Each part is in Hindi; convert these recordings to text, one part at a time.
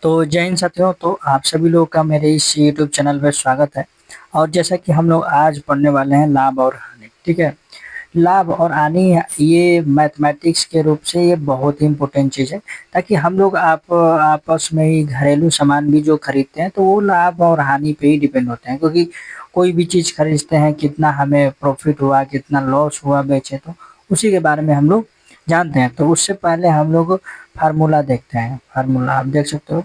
तो जय हिंद साथियों। तो आप सभी लोगों का मेरे इस यूट्यूब चैनल पर स्वागत है। और जैसा कि हम लोग आज पढ़ने वाले हैं लाभ और हानि। ठीक है। लाभ और हानि ये मैथमेटिक्स के रूप से ये बहुत ही इम्पोर्टेंट चीज़ है, ताकि हम लोग आप आपस में ही घरेलू सामान भी जो खरीदते हैं तो वो लाभ और हानि पे ही डिपेंड होते हैं, क्योंकि कोई भी चीज़ खरीदते हैं कितना हमें प्रॉफिट हुआ कितना लॉस हुआ बेचे तो उसी के बारे में हम लोग जानते हैं। तो उससे पहले हम लोग फार्मूला देखते हैं। फार्मूला आप देख सकते हो।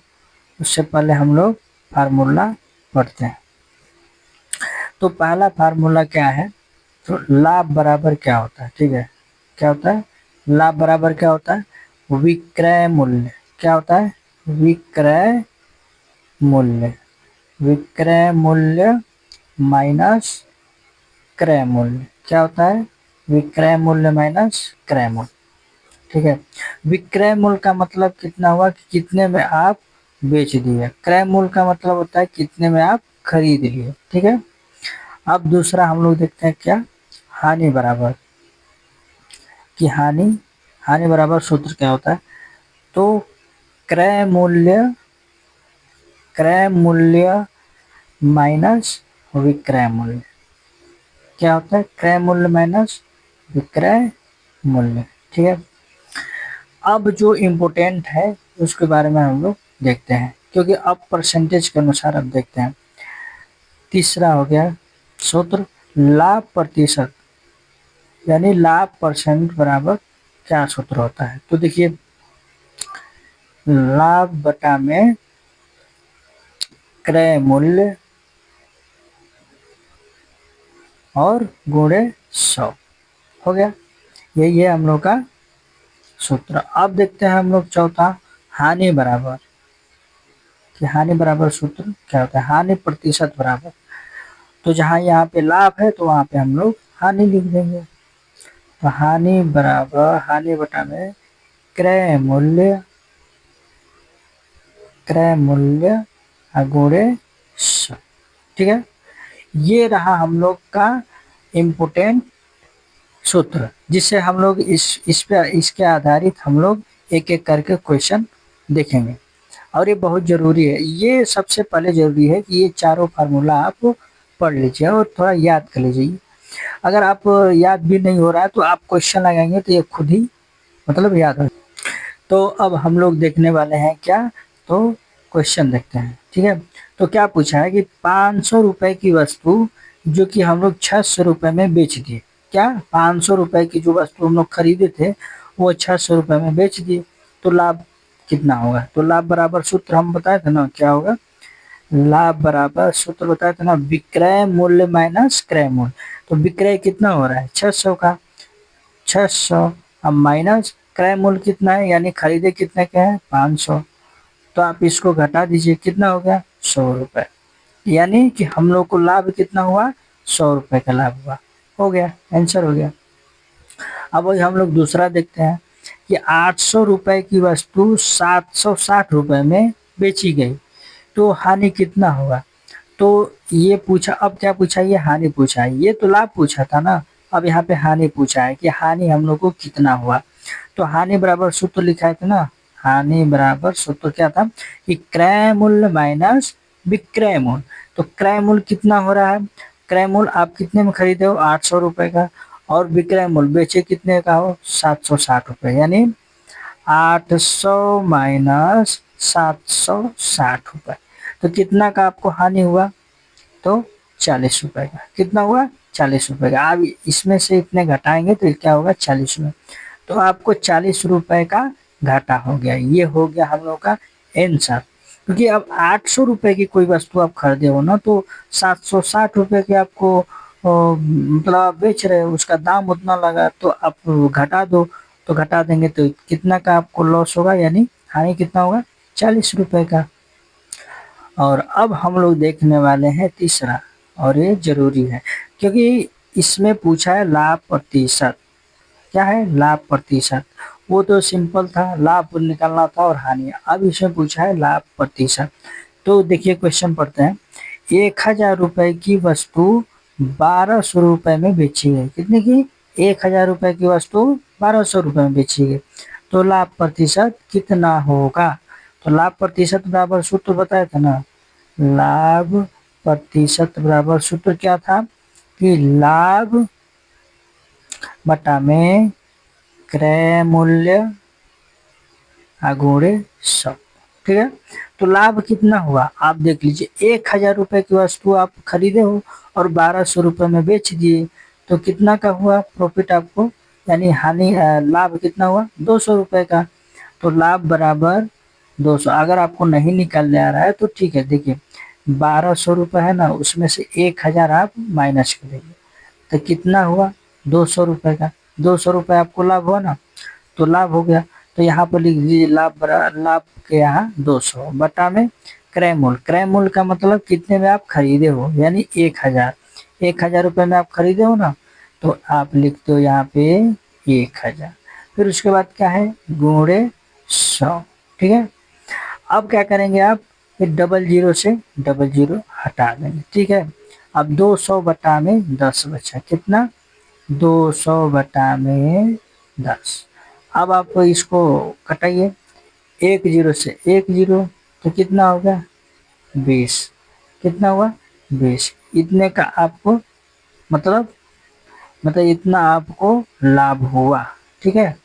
उससे पहले हम लोग फार्मूला पढ़ते हैं। तो पहला फार्मूला क्या है? तो लाभ बराबर क्या होता है? ठीक है, क्या होता है? लाभ बराबर क्या होता है? विक्रय मूल्य। क्या होता है? विक्रय मूल्य। विक्रय मूल्य माइनस क्रय मूल्य। क्या होता है? विक्रय मूल्य माइनस क्रय मूल्य। ठीक है। विक्रय मूल्य का मतलब कितना हुआ कि कितने में आप बेच दिए। क्रय मूल्य का मतलब होता है कितने में आप खरीद लिए। ठीक है। अब दूसरा हम लोग देखते हैं क्या? हानि बराबर कि हानि बराबर सूत्र क्या होता है? तो क्रय मूल्य माइनस विक्रय मूल्य। क्या होता है? क्रय मूल्य माइनस विक्रय मूल्य। ठीक है। अब जो इम्पोर्टेंट है उसके बारे में हम लोग देखते हैं, क्योंकि अब परसेंटेज के अनुसार अब देखते हैं। तीसरा हो गया सूत्र लाभ प्रतिशत, यानी लाभ परसेंट बराबर क्या सूत्र होता है? तो देखिए, लाभ बटा में क्रय मूल्य और गुणे 100 हो गया। यही है हम लोग का सूत्र। अब देखते हैं हम लोग चौथा, हानि बराबर कि हानि बराबर सूत्र क्या होता है? हानि प्रतिशत बराबर, तो जहाँ यहाँ पे लाभ है तो वहाँ पे हम लोग हानि लिख देंगे। तो हानि बराबर हानि बटा में क्रय मूल्य गुणे 100। ठीक है। ये रहा हम लोग का इम्पोर्टेंट सूत्र, जिससे हम लोग इस पे इसके आधारित हम लोग एक एक करके क्वेश्चन देखेंगे। और ये बहुत ज़रूरी है। ये सबसे पहले ज़रूरी है कि ये चारों फार्मूला आप पढ़ लीजिए और थोड़ा याद कर लीजिए। अगर आप याद भी नहीं हो रहा है तो आप क्वेश्चन लगाएंगे तो ये खुद ही मतलब याद हो। तो अब हम लोग देखने वाले हैं क्या? तो क्वेश्चन देखते हैं। ठीक है। तो क्या पूछा है कि 500 रुपए की वस्तु जो कि हम लोग 600 रुपए में बेच दिए। क्या? 500 रुपए की जो वस्तु हम लोग खरीदे थे वो 600 रुपए में बेच दिए, तो लाभ कितना होगा? तो लाभ बराबर सूत्र हम बताए थे ना, क्या होगा? लाभ बराबर सूत्र बताया था ना, विक्रय मूल्य माइनस क्रय मूल्य। तो विक्रय कितना हो रहा है? 600 का, 600 अब माइनस क्रय मूल्य कितना है, यानी खरीदे कितने के हैं? 500। तो आप इसको घटा दीजिए, कितना हो गया? 100 रुपए। यानी कि हम लोग को लाभ कितना हुआ? 100 रुपए का लाभ हुआ। हो गया, आंसर हो गया। अब वही हम लोग दूसरा देखते हैं कि 800 रुपए की वस्तु 760 रुपए में बेची गई, तो हानि कितना होगा? तो ये पूछा, अब क्या पूछा? ये हानि पूछा है। ये तो लाभ पूछा था ना, अब यहाँ पे हानि पूछा है कि हानि हम लोग को कितना हुआ। तो हानि बराबर सूत्र लिखा है था ना, हानि बराबर सूत्र क्या था कि क्रय मूल्य माइनस विक्रय मूल्य। तो क्रय मूल्य कितना हो रहा है? क्रय मूल्य आप कितने में खरीदे हो? 800 रुपए का। और विक्रय मूल्य बेचे कितने का हो? 760 रुपए। यानी 800 माइनस 760 रुपए। तो कितना का आपको हानि हुआ? तो 40 रुपए का। कितना हुआ? 40 रुपए का। आप इसमें से इतने घटाएंगे तो क्या होगा? 40 रुपए। तो आपको 40 रुपए का घाटा हो गया। ये हो गया हम लोग का आंसर। क्योंकि अब 800 रुपए की कोई वस्तु आप खरीदे हो ना, तो 760 रुपए के आपको मतलब आप बेच रहे हो, उसका दाम उतना लगा तो आप घटा दो। तो घटा देंगे तो कितना का आपको लॉस होगा, यानी हानि कितना होगा? 40 रुपए का। और अब हम लोग देखने वाले हैं तीसरा, और ये जरूरी है क्योंकि इसमें पूछा है लाभ प्रतिशत। क्या है? लाभ प्रतिशत। वो तो सिंपल था, लाभ निकालना था और हानि। अब इसमें पूछा है लाभ प्रतिशत। तो देखिए क्वेश्चन पढ़ते हैं। 1000 रुपए की वस्तु 1200 रुपए में बेची गई। कितने की? 1000 रुपए की वस्तु 1200 रुपए में बेची गई, तो लाभ प्रतिशत कितना होगा? तो लाभ प्रतिशत बराबर सूत्र बताया था ना, लाभ प्रतिशत बराबर सूत्र क्या था कि लाभ बटा में क्रय मूल्य गुणे 100। ठीक है, तो लाभ कितना हुआ आप देख लीजिए, 1000 रुपए की वस्तु आप खरीदे हो और 1200 रुपए में बेच दिए, तो कितना का हुआ प्रॉफिट आपको, यानी लाभ कितना हुआ 200 रुपए का। तो लाभ बराबर 200, अगर आपको नहीं निकालने आ रहा है तो ठीक है, देखिए 1200 रुपए है ना, उसमें से 1000 आप माइनस करेंगे तो कितना हुआ 200 रुपए का, 200 रुपए आपको लाभ हुआ ना, तो लाभ हो गया। तो यहाँ पर लिख दीजिए लाभ के यहाँ 200 बटा में क्रय मूल्य, क्रय मूल्य का मतलब कितने में आप खरीदे हो, यानी 1000, 1000 रुपए में आप खरीदे हो ना, तो आप लिखते हो यहाँ पे 1000, फिर उसके बाद क्या है गुणे 100। ठीक है, अब क्या करेंगे आप, फिर डबल जीरो से डबल जीरो हटा देंगे। ठीक है, अब 200 बटा में 10 बचा, कितना 200 बटा में 10। अब आप इसको कटाइए, 1 जीरो से 1 जीरो, तो कितना होगा 20, कितना हुआ 20, इतने का आपको मतलब इतना आपको लाभ हुआ। ठीक है,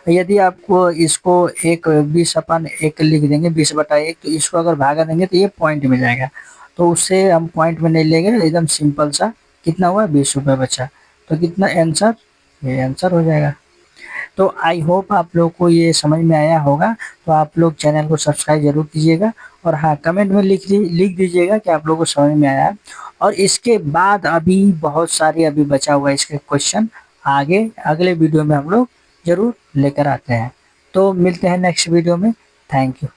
यदि आपको इसको 20/1 लिख देंगे, 20/1, तो इसको अगर भागा देंगे तो ये पॉइंट में जाएगा, तो उससे हम पॉइंट में नहीं लेंगे, एकदम सिंपल सा कितना हुआ 20 रुपये बचा, तो कितना आंसर, ये आंसर हो जाएगा। तो आई होप आप लोग को ये समझ में आया होगा, तो आप लोग चैनल को सब्सक्राइब जरूर कीजिएगा, और हाँ कमेंट में लिख दीजिएगा कि आप लोग को समझ में आया। और इसके बाद अभी बहुत सारे अभी बचा हुआ है इसके क्वेश्चन, आगे अगले वीडियो में हम लोग जरूर लेकर आते हैं। तो मिलते हैं नेक्स्ट वीडियो में, थैंक यू।